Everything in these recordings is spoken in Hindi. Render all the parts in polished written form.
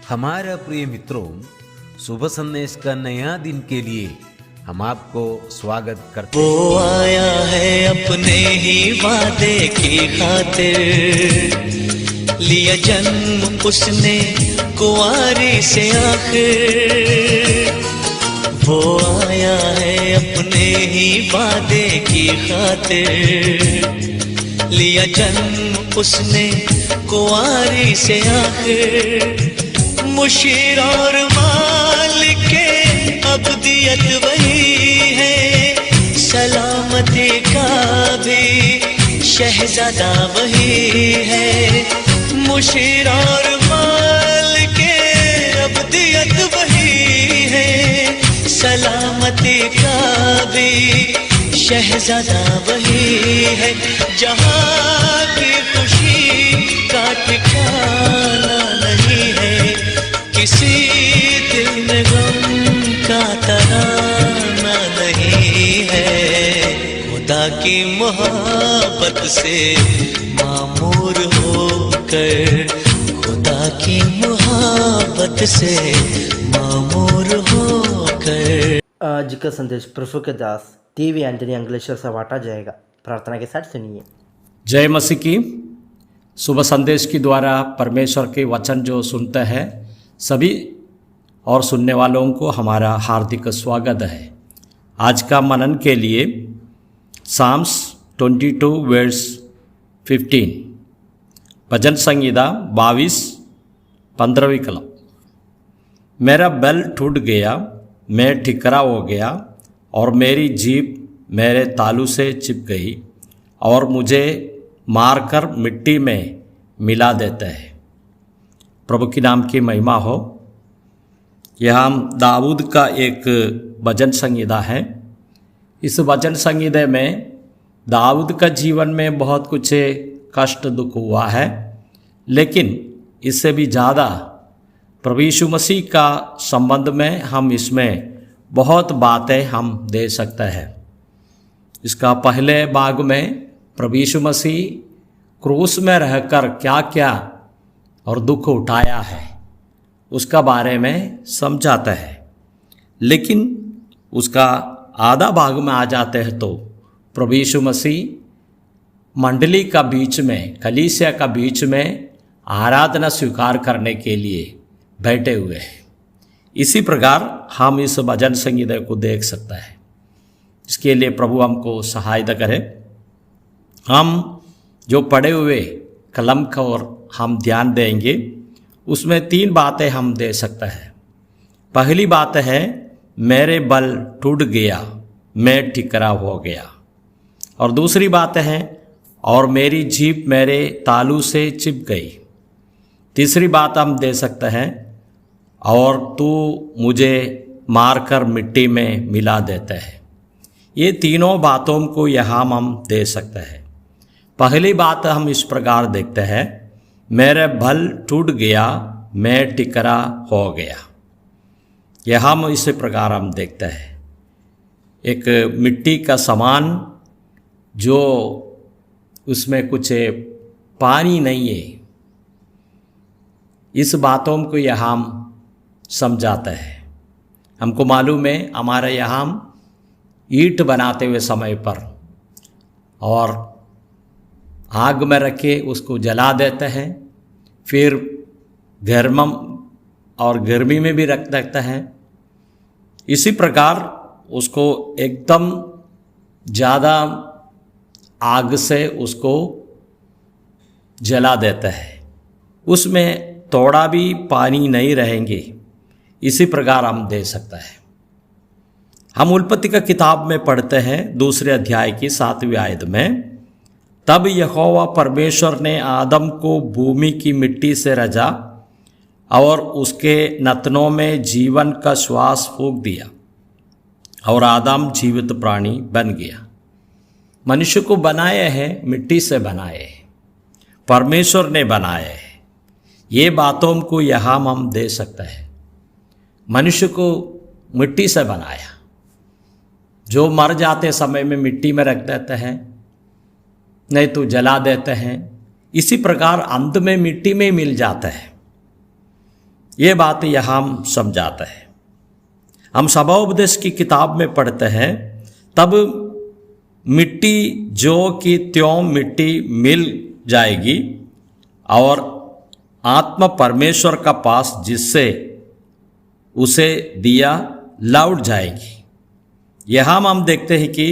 हमारा प्रिय मित्रों, शुभ संदेश का नया दिन के लिए हम आपको स्वागत करते हैं। वो आया है अपने ही वादे की खातिर, लिया जन्म उसने कुंवारी से आखिर। वो आया है अपने ही वादे की खातिर, लिया जन्म उसने कुंवारी से आखिर। मुशीर और मालिके अब्दियत वही है, सलामती का भी शहजादा वही है। मुशीर और मालिके अब्दियत वही है, सलामती का भी शहजादा वही है। जहाँ की खुशी का ठिकाना नहीं है, किसी दिल में गम का तराना नहीं है। खुदा की मोहब्बत से मामूर होकर, खुदा की मोहब्बत से मामूर होकर। आज का संदेश प्रभु के दास टीवी एंटनी अंग्लेश्वर से बांटा जाएगा। प्रार्थना के साथ सुनिए। जय मसीह की। सुबह संदेश के द्वारा परमेश्वर के वचन जो सुनते हैं सभी और सुनने वालों को हमारा हार्दिक स्वागत है। आज का मनन के लिए साम्स 22 वर्स 15, भजन संहिता 22 15वीं कलम। मेरा बल टूट गया, मैं ठिकरा हो गया, और मेरी जीभ मेरे तालू से चिप गई, और मुझे मारकर मिट्टी में मिला देते हैं। प्रभु के नाम की महिमा हो। यह दाऊद का एक भजन संहिता है। इस भजन संहिता में दाऊद का जीवन में बहुत कुछ कष्ट दुख हुआ है, लेकिन इससे भी ज़्यादा प्रभु यीशु मसीह का संबंध में हम इसमें बहुत बातें हम दे सकते हैं। इसका पहले भाग में प्रभु यीशु मसीह क्रूस में रहकर क्या क्या और दुख उठाया है उसका बारे में समझाता है, लेकिन उसका आधा भाग में आ जाते हैं तो प्रभु यीशु मसीह मंडली का बीच में, कलीसिया का बीच में आराधना स्वीकार करने के लिए बैठे हुए हैं। इसी प्रकार हम इस भजन संहिता को देख सकते हैं। इसके लिए प्रभु हमको सहायता करे। हम जो पढ़े हुए कलम का और हम ध्यान देंगे, उसमें 3 बातें हम दे सकते हैं। पहली बात है, मेरे बल टूट गया, मैं ठिकरा हो गया। और दूसरी बात है, और मेरी जीभ मेरे तालू से चिप गई। तीसरी बात हम दे सकते हैं, और तू मुझे मारकर मिट्टी में मिला देते हैं। ये तीनों बातों को यहाँ हम दे सकते हैं। पहली बात हम इस प्रकार देखते हैं, मेरे बल टूट गया, मैं ठिकरा हो गया। यह हम इसी प्रकार हम देखते हैं, एक मिट्टी का समान जो उसमें कुछ पानी नहीं है। इस बातों को यहाँ हम समझाते हैं। हमको मालूम है, हमारे यहाँ ईंट बनाते हुए समय पर और आग में रख के उसको जला देते हैं, फिर गर्म और गर्मी में भी रख देते हैं। इसी प्रकार उसको एकदम ज़्यादा आग से उसको जला देते हैं, उसमें थोड़ा भी पानी नहीं रहेंगे। इसी प्रकार हम दे सकते हैं। हम उत्पत्ति का किताब में पढ़ते हैं 2 अध्याय की 7वीं आयत में, तब यहोवा परमेश्वर ने आदम को भूमि की मिट्टी से रचा और उसके नथनों में जीवन का श्वास फूंक दिया, और आदम जीवित प्राणी बन गया। मनुष्य को बनाए हैं, मिट्टी से बनाए हैं, परमेश्वर ने बनाए हैं। ये बातों को यहाँ हम दे सकते हैं। मनुष्य को मिट्टी से बनाया, जो मर जाते समय में मिट्टी में रख देते हैं, नहीं तो जला देते हैं। इसी प्रकार अंत में मिट्टी में मिल जाता है। ये बात यहाँ हम समझाते हैं। हम सभाउपदेश की किताब में पढ़ते हैं, तब मिट्टी जो कि त्यों मिट्टी मिल जाएगी और आत्मा परमेश्वर का पास जिससे उसे दिया लौट जाएगी। यहाँ हम देखते हैं कि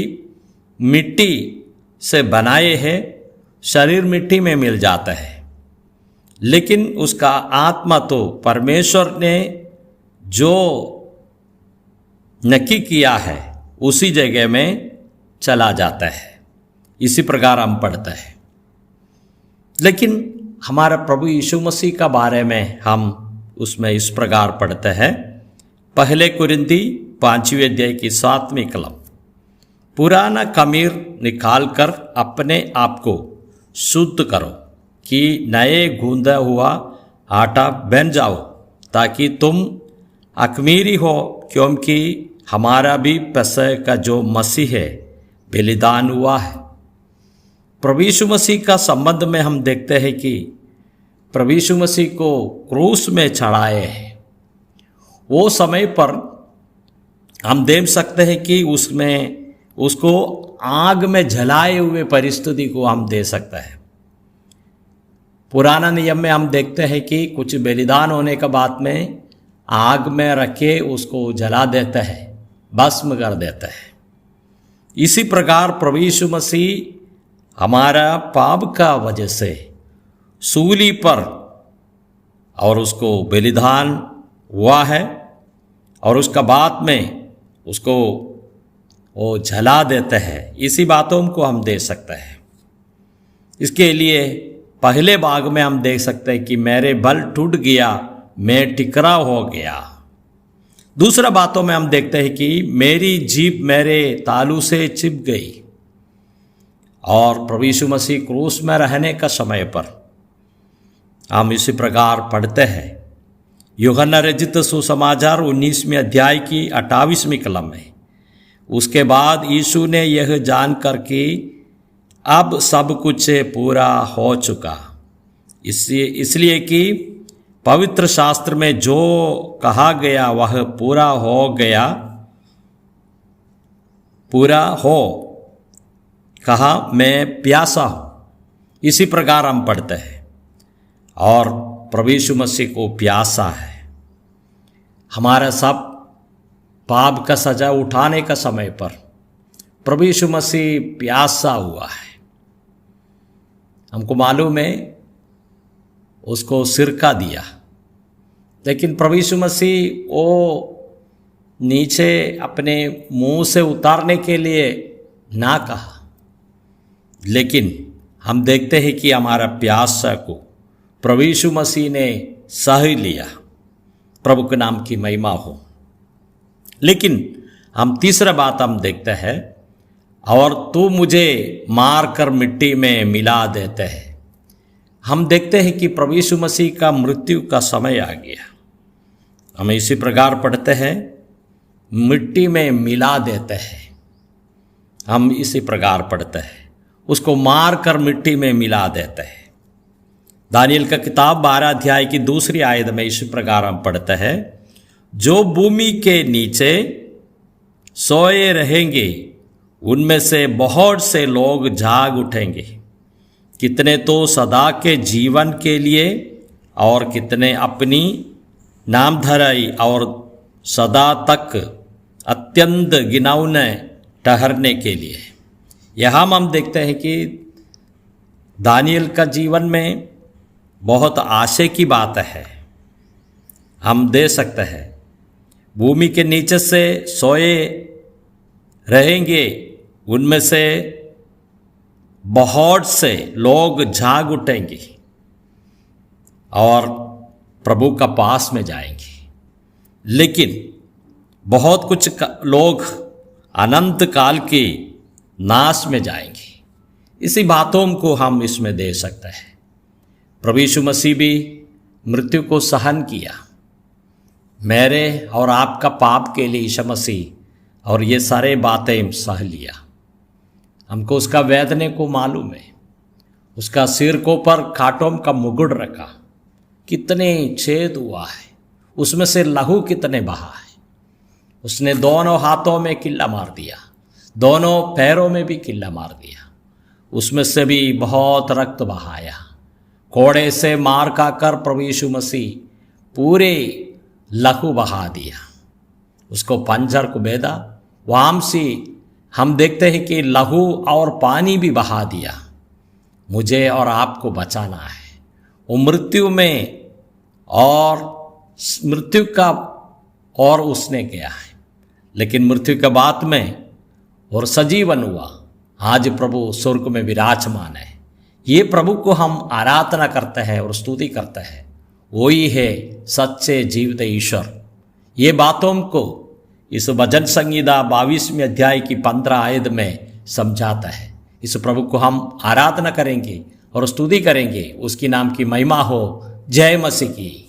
मिट्टी से बनाए हैं, शरीर मिट्टी में मिल जाता है, लेकिन उसका आत्मा तो परमेश्वर ने जो नक्की किया है उसी जगह में चला जाता है। इसी प्रकार हम पढ़ते हैं। लेकिन हमारा प्रभु यीशु मसीह का बारे में हम उसमें इस प्रकार पढ़ते हैं, पहले कुरिन्ती 5वें अध्याय की 7वीं कलम, पुराना खमीर निकालकर अपने आप को शुद्ध करो कि नए गूंदा हुआ आटा बन जाओ, ताकि तुम अखमीरी हो, क्योंकि हमारा भी पेसह का जो मसीह है बलिदान हुआ है। प्रभु यीशु मसीह का संबंध में हम देखते हैं कि प्रभु यीशु मसीह को क्रूस में चढ़ाए हैं। वो समय पर हम देख सकते हैं कि उसमें उसको आग में जलाए हुए परिस्थिति को हम दे सकते हैं। पुराना नियम में हम देखते हैं कि कुछ बलिदान होने के बाद में आग में रखे उसको जला देते हैं, भस्म कर देते हैं। इसी प्रकार प्रभु यीशु मसीह हमारा पाप का वजह से सूली पर और उसको बलिदान हुआ है और उसका बाद में उसको वो जला देते हैं। इसी बातों को हम देख सकते हैं। इसके लिए पहले भाग में हम देख सकते हैं कि मेरे बल टूट गया, मैं टिकरा हो गया। दूसरा बातों में हम देखते हैं कि मेरी जीभ मेरे तालू से चिप गई। और प्रभु यीशु मसीह क्रूस में रहने का समय पर हम इसी प्रकार पढ़ते हैं, यूहन्ना रचित सुसमाचार 19वें अध्याय की 28वीं कलम में, उसके बाद यीशु ने यह जानकर कि अब सब कुछ पूरा हो चुका, इसलिए कि पवित्र शास्त्र में जो कहा गया वह पूरा हो गया, पूरा हो कहा, मैं प्यासा हूँ। इसी प्रकार हम पढ़ते हैं। और प्रभु यीशु मसीह को प्यासा है। हमारा सब पाप का सजा उठाने का समय पर प्रभु यीशु मसीह प्यासा हुआ है। हमको मालूम है उसको सिरका दिया, लेकिन प्रभु यीशु मसीह वो नीचे अपने मुंह से उतारने के लिए ना कहा, लेकिन हम देखते हैं कि हमारा प्यासा को प्रभु यीशु मसीह ने सह लिया। प्रभु के नाम की महिमा हो। लेकिन हम तीसरा बात हम देखते हैं, और तू मुझे मार कर मिट्टी में मिला देते हैं। हम देखते हैं कि प्रभु यीशु मसीह का मृत्यु का समय आ गया। हम इसी प्रकार पढ़ते हैं, मिट्टी में मिला देते हैं। हम इसी प्रकार पढ़ते हैं, उसको मार कर मिट्टी में मिला देते हैं। दानियल का किताब 12 अध्याय की 2 आयत में इसी प्रकार हम पढ़ते हैं, जो भूमि के नीचे सोए रहेंगे उनमें से बहुत से लोग जाग उठेंगे, कितने तो सदा के जीवन के लिए और कितने अपनी नामधराई और सदा तक अत्यंत घिनौने ठहरने के लिए। यहाँ हम देखते हैं कि दानियल का जीवन में बहुत आशा की बात है। हम दे सकते हैं, भूमि के नीचे से सोए रहेंगे उनमें से बहुत से लोग जाग उठेंगे और प्रभु का पास में जाएंगे। लेकिन बहुत कुछ लोग अनंत काल की नाश में जाएंगे। इसी बातों को हम इसमें दे सकते हैं। प्रभु यीशु मसीह भी मृत्यु को सहन किया, मेरे और आपका पाप के लिए यीशु मसीह, और ये सारे बातें सह लिया। हमको उसका वेदने को मालूम है। उसका सिर को पर कांटों का मुकुट रखा, कितने छेद हुआ है, उसमें से लहू कितने बहा है। उसने दोनों हाथों में किल्ला मार दिया, दोनों पैरों में भी किल्ला मार दिया, उसमें से भी बहुत रक्त बहाया। कोड़े से मार खाकर प्रभु यीशु मसीह पूरे लहू बहा दिया, उसको पंजर को बेदा, वहाँ से हम देखते हैं कि लहू और पानी भी बहा दिया। मुझे और आपको बचाना है। वो मृत्यु में और मृत्यु का और उसने किया है, लेकिन मृत्यु के बाद में और सजीवन हुआ। आज प्रभु स्वर्ग में विराजमान है। ये प्रभु को हम आराधना करते हैं और स्तुति करते हैं। वही है सच्चे जीवित ईश्वर। ये बातों को इस भजन संहिता 22वें अध्याय की 15 आयत में समझाता है। इस प्रभु को हम आराधना करेंगे और स्तुति करेंगे। उसकी नाम की महिमा हो। जय मसीह की।